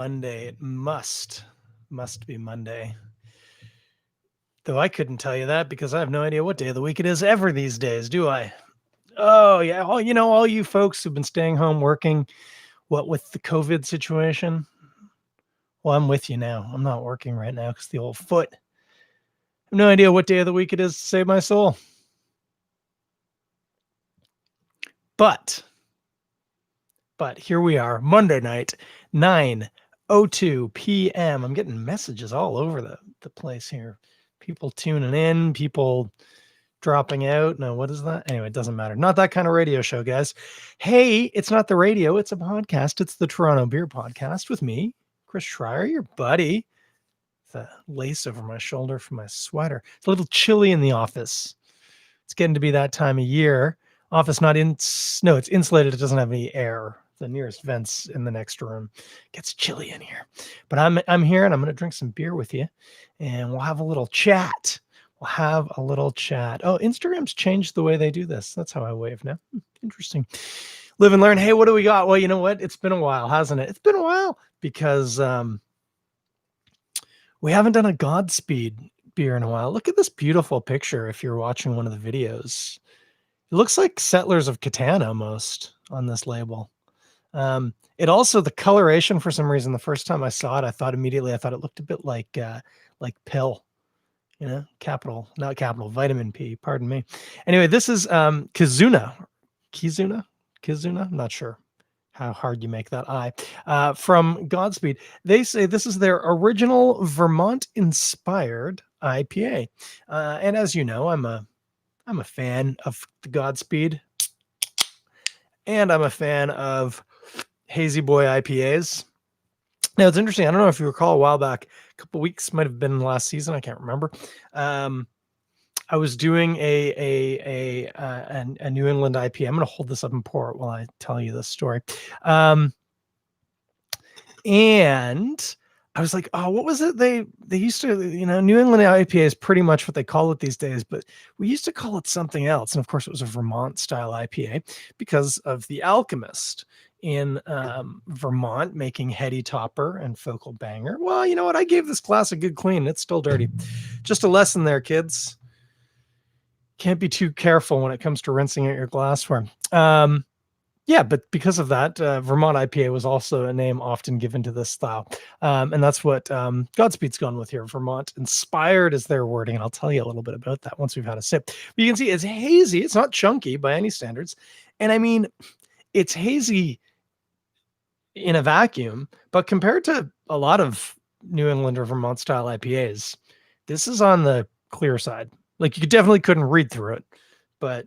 Monday. It must be Monday. Though I couldn't tell you that because I have no idea what day of the week it is ever these days, do I? Oh yeah, all you folks who've been staying home working, what with the COVID situation. Well, I'm with you now. I'm not working right now because the old foot. I have no idea what day of the week it is to save my soul. But here we are, Monday night, 9:02 p.m. I'm getting messages all over the place here. People tuning in, people dropping out. No, what is that? Anyway, it doesn't matter. Not that kind of radio show, guys. Hey, it's not the radio, it's a podcast. It's the Toronto Beer Podcast with me, Chris Schreier, your buddy. The lace over my shoulder for my sweater. It's a little chilly in the office. It's getting to be that time of year. Office not in, no, it's insulated. It doesn't have any air. The nearest vents in the next room. Gets chilly in here. But I'm here and I'm going to drink some beer with you and we'll have a little chat. Oh, Instagram's changed the way they do this. That's how I wave now. Interesting. Live and learn. Hey, what do we got? Well, you know what? It's been a while, hasn't it? It's been a while because we haven't done a Godspeed beer in a while. Look at this beautiful picture if you're watching one of the videos. It looks like Settlers of Catan almost on this label. It also, the coloration, for some reason, the first time I saw it, I thought it looked a bit like pill, not capital, vitamin P, pardon me. Anyway, this is Kizuna. I'm not sure how hard you make that I, from Godspeed. They say this is their original Vermont-inspired IPA. And as you know, I'm a fan of the Godspeed, and I'm a fan of Hazy Boy IPAs. Now, it's interesting. I don't know if you recall a while back, a couple weeks, might have been last season. I can't remember. I was doing a New England IPA. I'm going to hold this up and pour it while I tell you this story. And I was like, oh, what was it? They used to, New England IPA is pretty much what they call it these days, but we used to call it something else. And of course, it was a Vermont style IPA because of the Alchemist in Vermont making Heady Topper and Focal Banger. Well, you know what? I gave this glass a good clean. It's still dirty. Just a lesson there, kids. Can't be too careful when it comes to rinsing out your glassware. Yeah, but because of that, Vermont IPA was also a name often given to this style. And that's what Godspeed's gone with here. Vermont inspired is their wording. And I'll tell you a little bit about that once we've had a sip. But you can see it's hazy. It's not chunky by any standards. And I mean, it's hazy in a vacuum, but compared to a lot of New England or Vermont style IPAs, this is on the clear side. Like you definitely couldn't read through it, but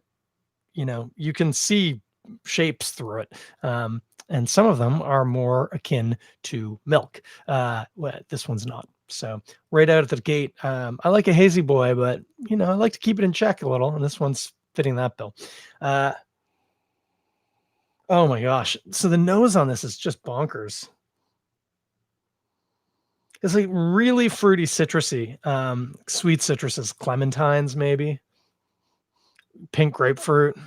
you can see shapes through it. And some of them are more akin to milk. Well, this one's not. So right out of the gate, I like a hazy boy, but I like to keep it in check a little. And this one's fitting that bill. Oh my gosh. So the nose on this is just bonkers. It's like really fruity, citrusy, sweet citruses, clementines, maybe pink grapefruit.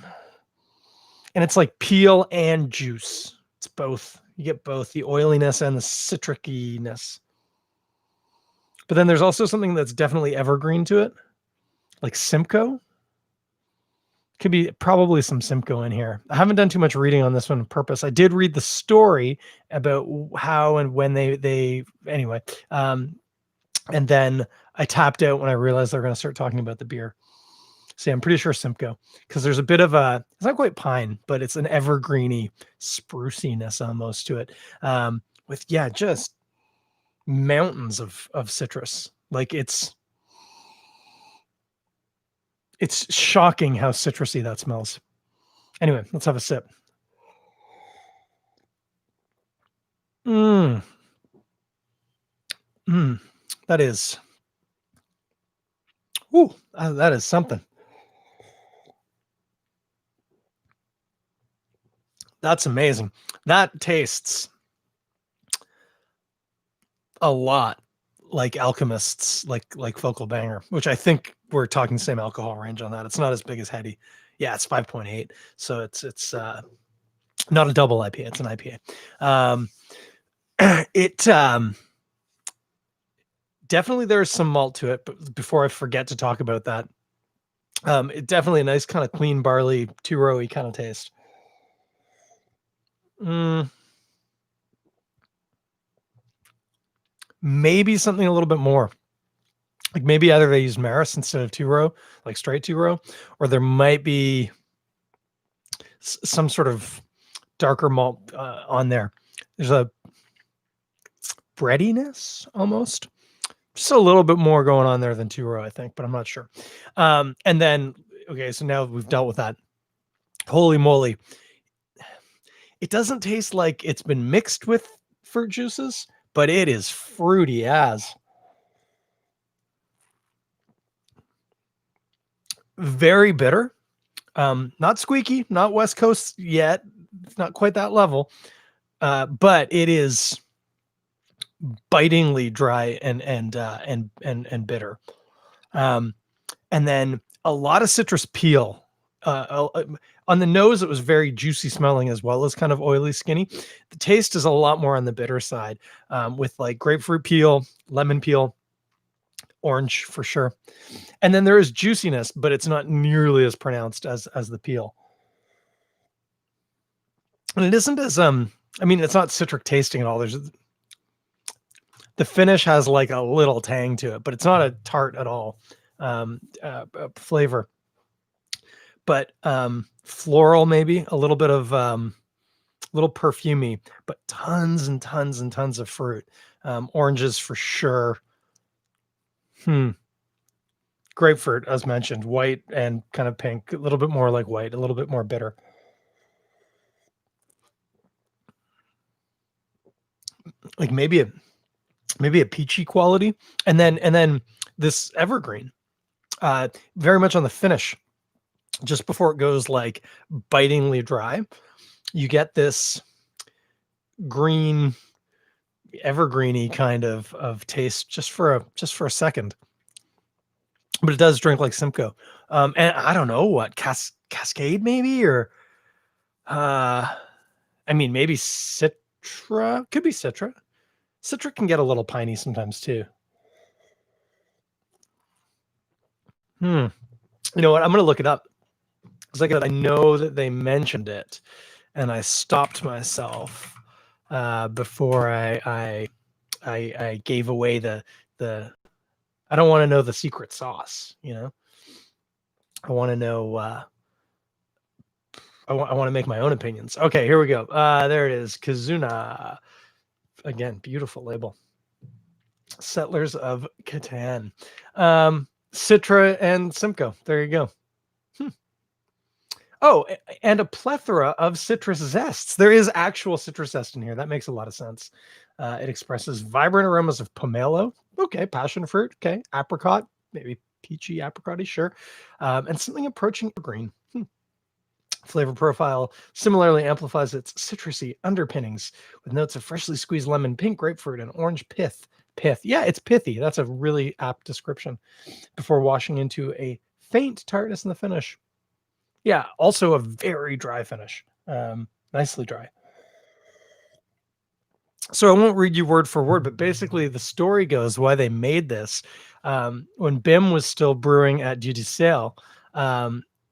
And it's like peel and juice. It's both. You get both the oiliness and the citricness. But then there's also something that's definitely evergreen to it, like Simcoe. Could be probably some Simcoe in here. I haven't done too much reading on this one on purpose. I did read the story about how and when they anyway. And then I tapped out when I realized they were going to start talking about the beer. See, I'm pretty sure Simcoe, because there's a bit of it's not quite pine, but it's an evergreeny spruciness almost to it. With, just mountains of citrus. Like it's shocking how citrusy that smells. Anyway, let's have a sip. That is. Ooh, that is something. That's amazing. That tastes a lot like Alchemists, like Focal Banger, which I think we're talking the same alcohol range on that. It's not as big as Heady. Yeah, it's 5.8. So it's not a double IPA. It's an IPA. It definitely there's some malt to it, but before I forget to talk about that, it definitely a nice kind of clean barley, two-rowy kind of taste. Mm, maybe something a little bit more. Like maybe either they use Maris instead of two-row, like straight two-row, or there might be some sort of darker malt on there. There's a breadiness almost. Just a little bit more going on there than two-row, I think, but I'm not sure. And then, okay, so now we've dealt with that. Holy moly. It doesn't taste like it's been mixed with fruit juices, but it is fruity as. Very bitter. Not squeaky, not West Coast yet. It's not quite that level. But it is bitingly dry and bitter. And then a lot of citrus peel. On the nose, it was very juicy smelling as well as kind of oily, skinny. The taste is a lot more on the bitter side, with like grapefruit peel, lemon peel, orange for sure. And then there is juiciness, but it's not nearly as pronounced as the peel. And it isn't as I mean, it's not citric tasting at all. There's the finish has like a little tang to it, but it's not a tart at all. Flavor, but floral, maybe a little bit of little perfumey, but tons and tons and tons of fruit. Oranges for sure. Grapefruit, as mentioned, white and kind of pink, a little bit more like white, a little bit more bitter. Like maybe a peachy quality, and then this evergreen, very much on the finish, just before it goes like bitingly dry. You get this green, evergreeny kind of taste just for a second, but it does drink like Simcoe. And I don't know what Cascade maybe, or I mean maybe Citra, could be Citra. Citra can get a little piney sometimes too. You know what? I'm gonna look it up. It's like I know that they mentioned it, and I stopped myself before I gave away the. I don't want to know the secret sauce. You know, I want to know. I want to make my own opinions. Okay, here we go. There it is. Kizuna. Again, beautiful label. Settlers of Catan. Citra and Simcoe. There you go. Oh, and a plethora of citrus zests. There is actual citrus zest in here. That makes a lot of sense. It expresses vibrant aromas of pomelo. Okay, passion fruit. Okay, apricot, maybe peachy, apricot-y, sure. And something approaching green. Flavor profile similarly amplifies its citrusy underpinnings with notes of freshly squeezed lemon, pink grapefruit, and orange pith. Yeah, it's pithy. That's a really apt description. Before washing into a faint tartness in the finish. Yeah, also a very dry finish. Nicely dry. So I won't read you word for word, but basically the story goes why they made this. When Bim was still brewing at Duty Sale,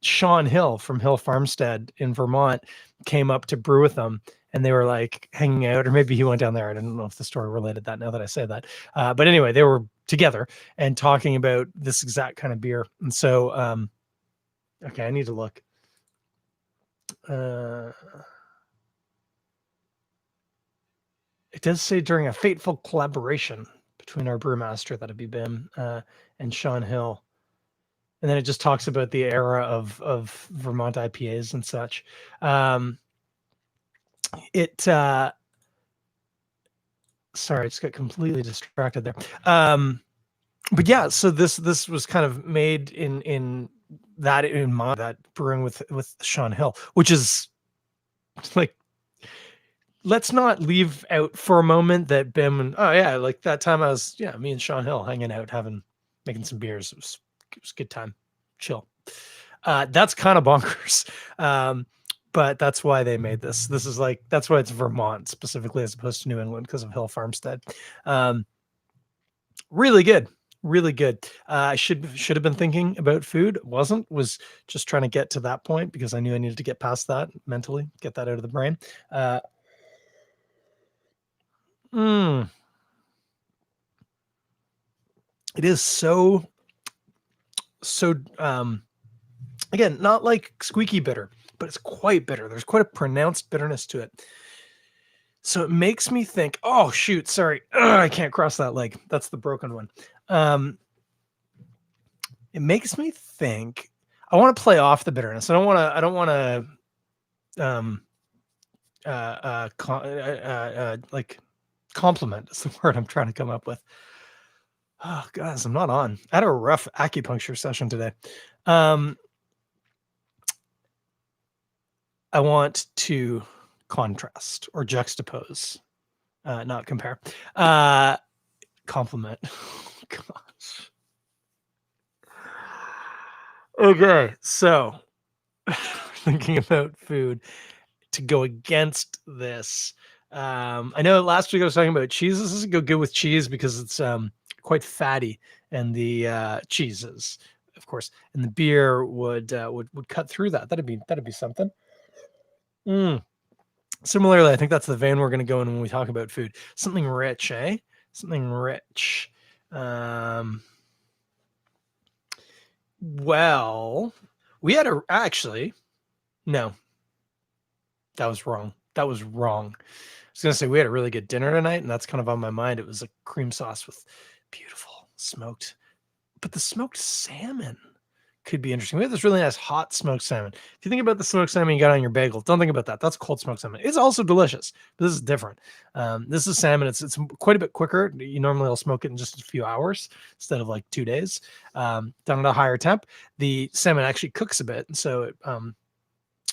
Sean Hill from Hill Farmstead in Vermont came up to brew with them, and they were like hanging out, or maybe he went down there. I don't know if the story related that now that I say that. But anyway, they were together and talking about this exact kind of beer. And so, okay, I need to look. It does say during a fateful collaboration between our brewmaster, that'd be Bim, and Sean Hill. And then it just talks about the era of Vermont IPAs and such. Sorry, I just got completely distracted there. But yeah, so this was kind of made in mind, that brewing with Sean Hill, which is like, let's not leave out for a moment that Bim and like that time I was me and Sean Hill hanging out, making some beers. It was a good time, chill. That's kind of bonkers. but that's why they made this. This is like, that's why it's Vermont specifically as opposed to New England, because of Hill Farmstead. Really good. Really good. I should have been thinking about food. Was just trying to get to that point because I knew I needed to get past that mentally, get that out of the brain. Mm, it is so again, not like squeaky bitter, but it's quite bitter. There's quite a pronounced bitterness to it. So it makes me think, oh shoot, sorry, I can't cross that leg. That's the broken one. It makes me think I want to play off the bitterness. I don't want to like compliment is the word I'm trying to come up with. Oh guys, I'm not on. I had a rough acupuncture session today. I want to contrast or juxtapose, not compare. Compliment. Oh, gosh. Okay, so thinking about food to go against this. I know last week I was talking about cheese. This doesn't go good with cheese because it's quite fatty, and the cheeses, of course, and the beer would cut through that. That'd be something. Similarly, I think that's the vein we're going to go in when we talk about food. Something rich, eh? Something rich. Well, we had no, that was wrong. That was wrong. I was going to say we had a really good dinner tonight, and that's kind of on my mind. It was a cream sauce with beautiful smoked, but the smoked salmon could be interesting. We have this really nice hot smoked salmon. If you think about the smoked salmon you got on your bagel, don't think about that. That's cold smoked salmon. It's also delicious, but this is different. This is salmon. It's quite a bit quicker. You normally will smoke it in just a few hours instead of like 2 days. Done at a higher temp. The salmon actually cooks a bit, and so it,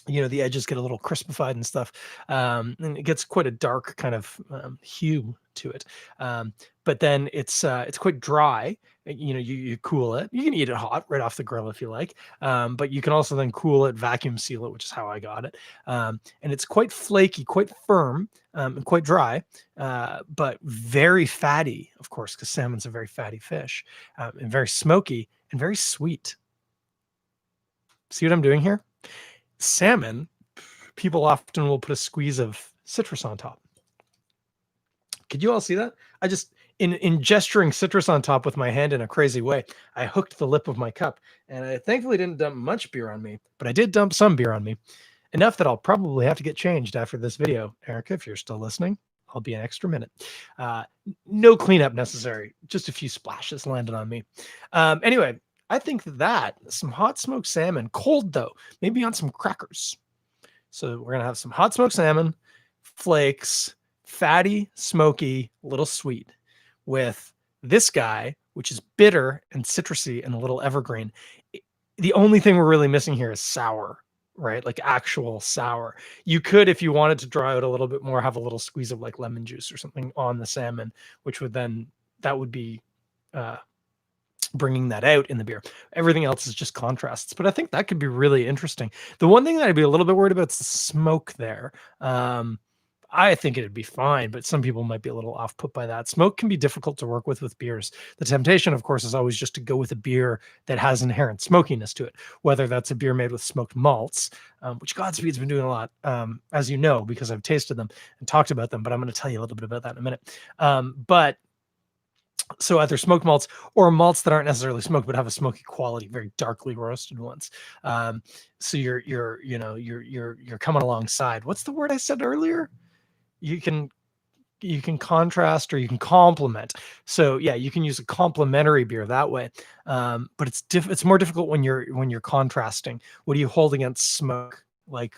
the edges get a little crispified and stuff, and it gets quite a dark kind of hue to it. But then it's quite dry. You cool it. You can eat it hot right off the grill if you like, but you can also then cool it, vacuum seal it, which is how I got it. And it's quite flaky, quite firm, and quite dry, but very fatty, of course, because salmon's a very fatty fish, and very smoky and very sweet. See what I'm doing here? Salmon, people often will put a squeeze of citrus on top. Could you all see that? I just, in gesturing citrus on top with my hand in a crazy way, I hooked the lip of my cup, and I thankfully didn't dump much beer on me, but I did dump some beer on me. Enough that I'll probably have to get changed after this video. Erica, if you're still listening, I'll be an extra minute. No cleanup necessary. Just a few splashes landed on me. Anyway, I think that some hot smoked salmon, cold though, maybe on some crackers. So we're going to have some hot smoked salmon, flakes, fatty, smoky, a little sweet, with this guy, which is bitter and citrusy and a little evergreen. The only thing we're really missing here is sour, right? Like actual sour. You could, if you wanted to dry out a little bit more, have a little squeeze of like lemon juice or something on the salmon, which would then, that would be bringing that out in the beer. Everything else is just contrasts, but I think that could be really interesting. The one thing that I'd be a little bit worried about is the smoke there. I think it'd be fine, but some people might be a little off put by that. Smoke can be difficult to work with beers. The temptation, of course, is always just to go with a beer that has inherent smokiness to it, whether that's a beer made with smoked malts, which Godspeed's been doing a lot, as you know, because I've tasted them and talked about them, but I'm going to tell you a little bit about that in a minute. So either smoked malts or malts that aren't necessarily smoked but have a smoky quality, very darkly roasted ones. So you're coming alongside. What's the word I said earlier? You can contrast or you can complement. So yeah, you can use a complementary beer that way. But it's more difficult when you're contrasting. What do you hold against smoke? Like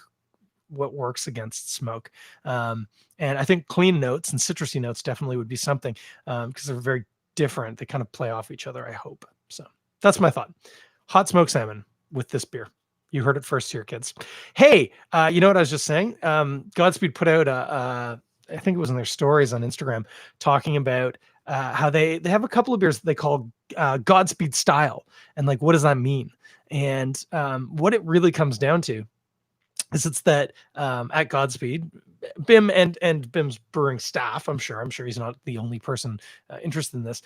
what works against smoke? And I think clean notes and citrusy notes definitely would be something, because they're very different. They kind of play off each other, I hope. So that's my thought. Hot smoked salmon with this beer. You heard it first here, kids. Hey, you know what I was just saying? Godspeed put out I think it was in their stories on Instagram, talking about how they have a couple of beers that they call Godspeed style. And like, what does that mean? And what it really comes down to is it's that at Godspeed, Bim and Bim's brewing staff, I'm sure he's not the only person interested in this,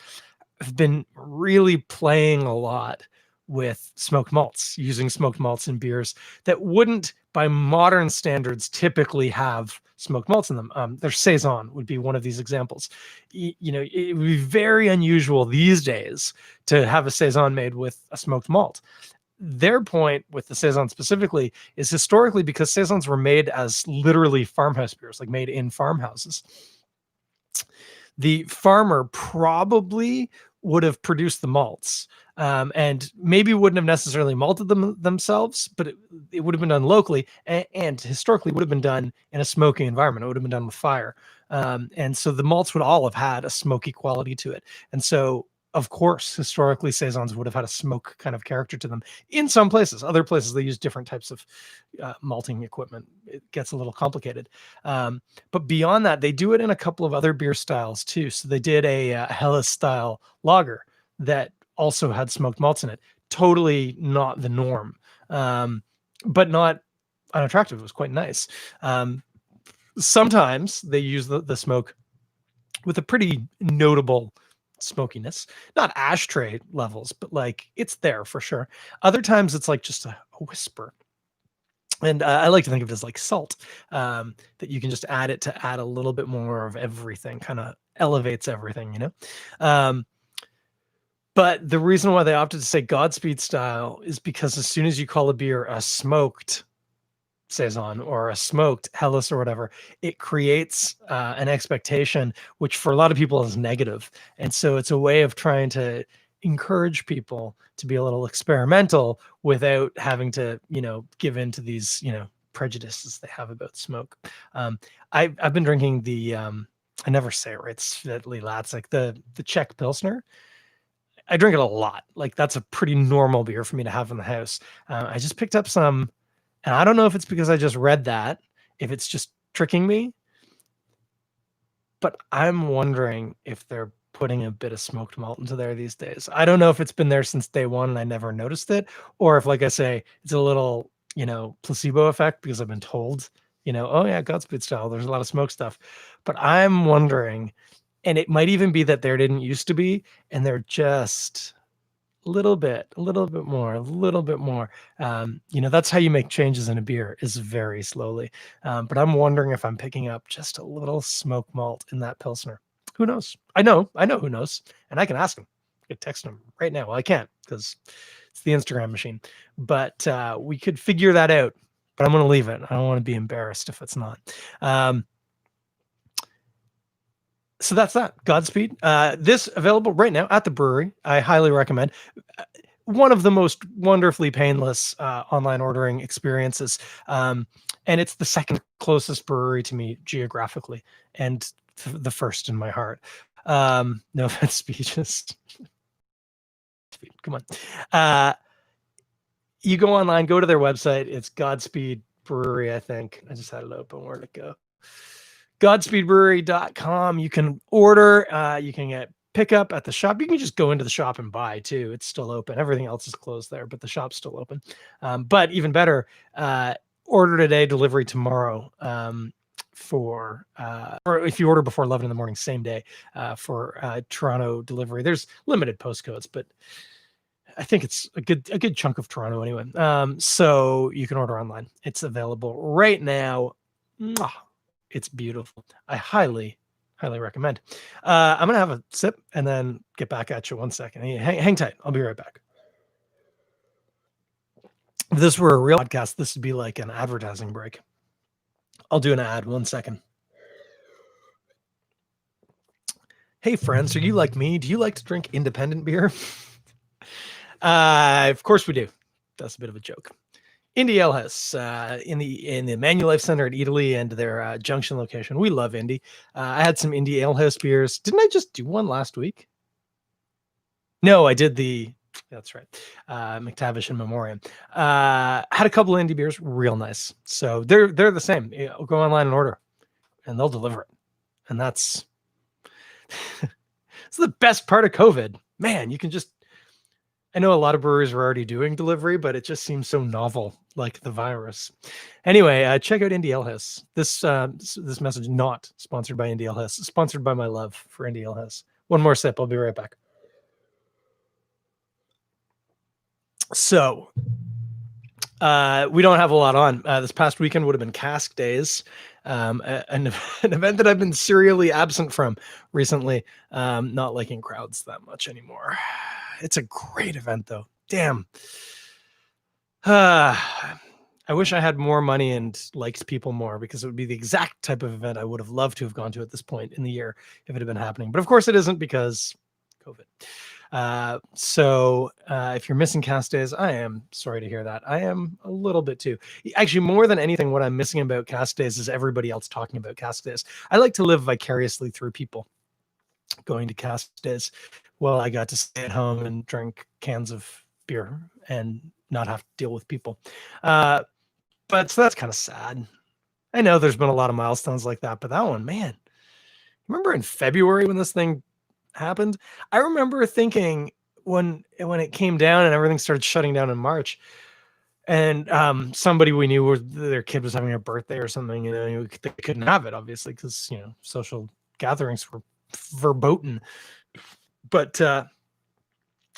have been really playing a lot with smoked malts, using smoked malts in beers that wouldn't, by modern standards, typically have smoked malts in them. Their saison would be one of these examples. You know, it would be very unusual these days to have a saison made with a smoked malt. Their point with the saison specifically is historically, because saisons were made as literally farmhouse beers, like made in farmhouses, the farmer probably would have produced the malts, and maybe wouldn't have necessarily malted them themselves, but it would have been done locally, and historically would have been done in a smoky environment. It would have been done with fire, and so the malts would all have had a smoky quality to it. And so, of course, historically, saisons would have had a smoke kind of character to them. In some places, other places they use different types of malting equipment. It gets a little complicated. But beyond that, they do it in a couple of other beer styles too. So they did a Helles style lager that also had smoked malts in it. Totally not the norm, but not unattractive. It was quite nice. Sometimes they use the smoke with a pretty notable smokiness, not ashtray levels, but like it's there for sure. Other times it's like just a whisper. And I like to think of it as like salt, that you can just add it to add a little bit more of everything, kind of elevates everything, you know? But the reason why they opted to say Godspeed style is because as soon as you call a beer a smoked saison or a smoked Helles or whatever, it creates an expectation, which for a lot of people is negative. And so it's a way of trying to encourage people to be a little experimental without having to, you know, give in to these, you know, prejudices they have about smoke. I've been drinking the I never say it right, Svetli Latsik, the Czech Pilsner. I drink it a lot. Like that's a pretty normal beer for me to have in the house. I just picked up some, and I don't know if it's because I just read that, if it's just tricking me, but I'm wondering if they're putting a bit of smoked malt into there these days. I don't know if it's been there since day one and I never noticed it, or if, like I say, it's a little, you know, placebo effect because I've been told, you know, oh yeah, Godspeed style, there's a lot of smoke stuff. But I'm wondering, and it might even be that there didn't used to be, and they're just a little bit more, a little bit more. You know, that's how you make changes in a beer, is very slowly. But I'm wondering if I'm picking up just a little smoke malt in that Pilsner. Who knows? I know who knows, and I can ask him. I could text him right now. Well, I can't because it's the Instagram machine, but we could figure that out. But I'm going to leave it. I don't want to be embarrassed if it's not. So that's that. Godspeed. This available right now at the brewery. I highly recommend. One of the most wonderfully painless online ordering experiences. And it's the second closest brewery to me geographically, and the first in my heart. No offense, speeches. Come on. You go online, go to their website. It's Godspeed Brewery, I think. I just had it open. Where'd it go? GodspeedBrewery.com. You can order, you can get pickup at the shop. You can just go into the shop and buy too. It's still open. Everything else is closed there, but the shop's still open. But even better, order today, delivery tomorrow, or if you order before 11 in the morning, same day, for Toronto delivery. There's limited postcodes, but I think it's a good chunk of Toronto anyway. So you can order online. It's available right now. Mwah. It's beautiful. I highly recommend. I'm going to have a sip and then get back at you 1 second. Hang tight. I'll be right back. If this were a real podcast, this would be like an advertising break. I'll do an ad 1 second. Hey friends, are you like me? Do you like to drink independent beer? Of course we do. That's a bit of a joke. Indy Ale House in the Manulife Center at Italy and their Junction location. We love Indy. I had some Indy Ale House beers. Didn't I just do one last week? No, I did that's right. McTavish and Memoriam. Had a couple of Indy beers, real nice. So they're the same. I'll go online and order, and they'll deliver it. And that's it's the best part of COVID. Man, you can just. I know a lot of breweries are already doing delivery, but it just seems so novel, like the virus. Anyway, check out Indie Ale Hiss. This message not sponsored by Indie Ale Hiss, sponsored by my love for Indie Ale Hiss. One more sip. I'll be right back. So we don't have a lot on. This past weekend would have been Cask Days, an event that I've been serially absent from recently. Not liking crowds that much anymore. It's a great event, though. Damn. I wish I had more money and liked people more, because it would be the exact type of event I would have loved to have gone to at this point in the year if it had been happening. But of course it isn't, because COVID. So if you're missing Cast Days, I am sorry to hear that. I am a little bit too. Actually, more than anything, what I'm missing about Cast Days is everybody else talking about Cast Days. I like to live vicariously through people going to Cast Days. Well, I got to stay at home and drink cans of beer and not have to deal with people. But so that's kind of sad. I know there's been a lot of milestones like that, but that one, man, remember in February when this thing happened? I remember thinking when it came down and everything started shutting down in March, and somebody we knew, their kid was having a birthday or something, they couldn't have it, obviously, because social gatherings were verboten. But I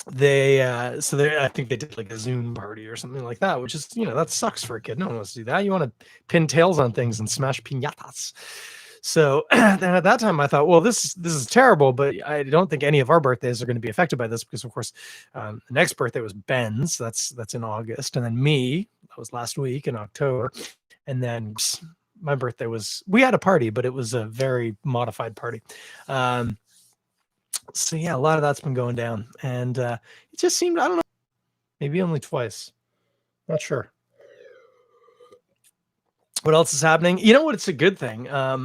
think they did like a Zoom party or something like that, which is, that sucks for a kid. No one wants to do that. You want to pin tails on things and smash piñatas. So then at that time I thought, well, this is terrible, but I don't think any of our birthdays are going to be affected by this, because of course the next birthday was Ben's. That's in August. And then me, that was last week in October. And then my birthday we had a party, but it was a very modified party. So yeah, a lot of that's been going down, and it just seemed, I don't know, maybe only twice. Not sure. What else is happening? You know what? It's a good thing. Let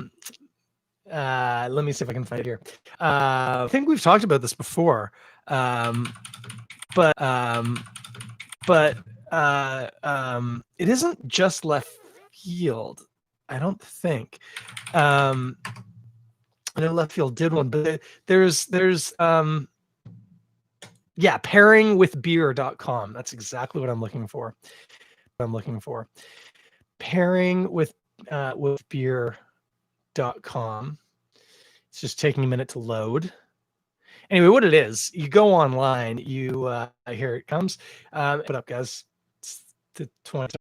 me see if I can find it here. I think we've talked about this before, but it isn't just left field, I don't think. I know Left Field did one, but there's pairingwithbeer.com. That's exactly what I'm looking for. Pairing with beer.com. It's just taking a minute to load. Anyway, what it is, you go online, here it comes. Put up, guys. It's the 20.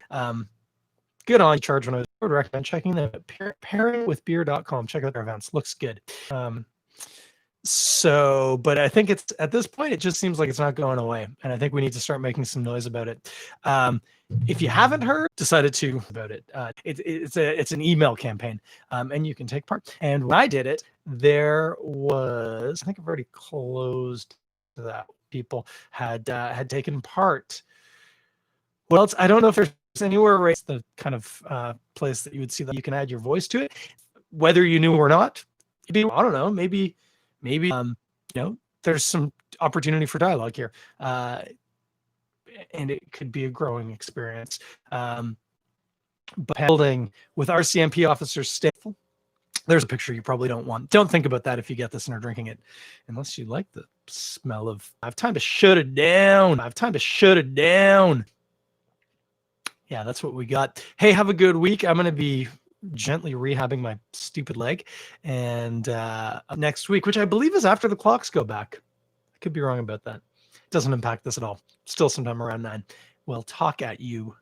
Good on charge when I would recommend checking them at pairingwithbeer.com. Check out their events. Looks good. But I think it's, at this point, it just seems like it's not going away. And I think we need to start making some noise about it. If you haven't heard, decided to about it. It's an email campaign, and you can take part. And when I did it, there was, I think I've already closed that. People had taken part. Well, else, I don't know if there's anywhere where it's the kind of place that you would see that you can add your voice to it, whether you knew or not. Maybe, I don't know, maybe there's some opportunity for dialogue here, and it could be a growing experience. But building with RCMP officers staple. There's a picture you probably don't want. Don't think about that if you get this and are drinking it, unless you like the smell of. I have time to shut it down. Yeah, that's what we got. Hey, have a good week. I'm going to be gently rehabbing my stupid leg. And next week, which I believe is after the clocks go back. I could be wrong about that. It doesn't impact this at all. Still sometime around 9. We'll talk at you